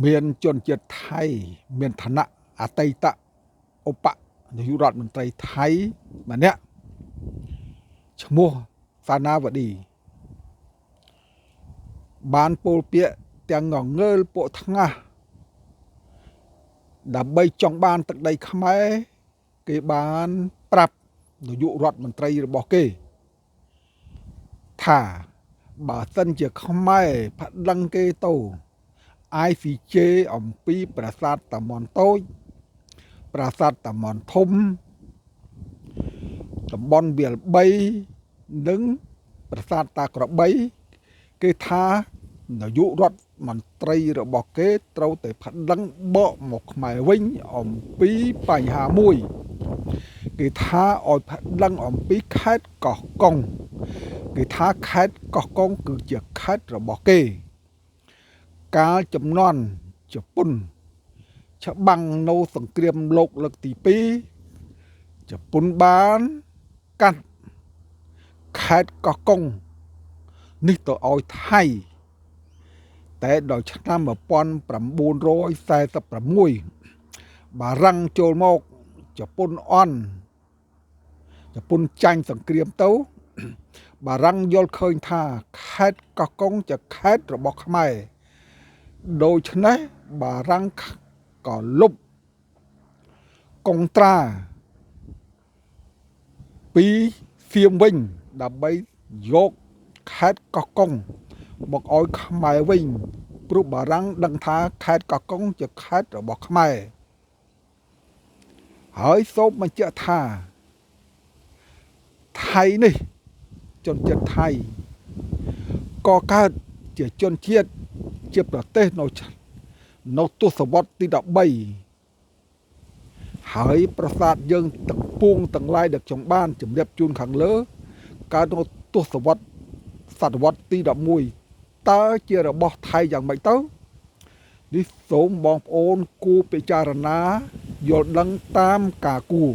មានជនជាតិថៃមានឋានៈអតីតឧបនាយករដ្ឋមន្ត្រីថៃម្នាក់ឈ្មោះសាណាវឌីបានពោលពាក្យទាំងងងើលពួកថ្ងាសដើម្បីចង់បានទឹកដីខ្មែរគេបានប្រាប់នាយករដ្ឋមន្ត្រីរបស់គេថាបើសិនជាខ្មែរប្តឹងគេទៅ ICJ អំពីប្រាសាទតាមាន់តូចប្រាសាទតាមាន់ធំតំបន់វាល3និងប្រាសាទតាក្របីគេថានាយករដ្ឋមន្ត្រីរបស់គេត្រូវតែប្តឹងបកមកខ្មែរវិញអំពីបញ្ហាមួយគេថាឲ្យប្តឹងអំពីខេត្តកោះកុងគេថាខេត្តកោះកុងគឺជាខេត្តរបស់គេកាលចំនួនជប៉ុនច្បាំងនៅសង្គ្រាមលោកលើកទី2ជប៉ុនបានកាត់ខេត្តកោះកុងនេះទៅឲ្យថៃតែដល់ឆ្នាំ1946បារាំងចូលមកជប៉ុនអន់ជប៉ុនចាញ់សង្គ្រាមទៅបារាំងយល់ឃើញថាខេត្តកោះកុងជាខេត្តរបស់ខ្មែរដូច្នេះបារាំងក៏លុបកុងត្រាពីសៀមវិញដើម្បីយកខេត្តកោះកុងមកឲ្យខ្មែរវិញព្រោះបារាំងដឹងថាខេត្តកោះកុងជាខេត្តរបស់ខ្មែរហើយសូមបញ្ជាក់ថាថៃនេះជនជាតិថៃក៏កើតជាជនជាតិជាប្រទេសនៅទសវត្សរ៍ទី13ហើយប្រាសាទយើងទាំងពួងទាំងឡាយដែលខ្ញុំបានជម្រាបជូនខាងលើកើតនៅទសវត្សរ៍សតវត្សរ៍ទី11តើជារបស់ថៃយ៉ាងម៉េចទៅនេះសូមបងប្អូនគួរពិចារណាយល់ដឹងតាមការគួរ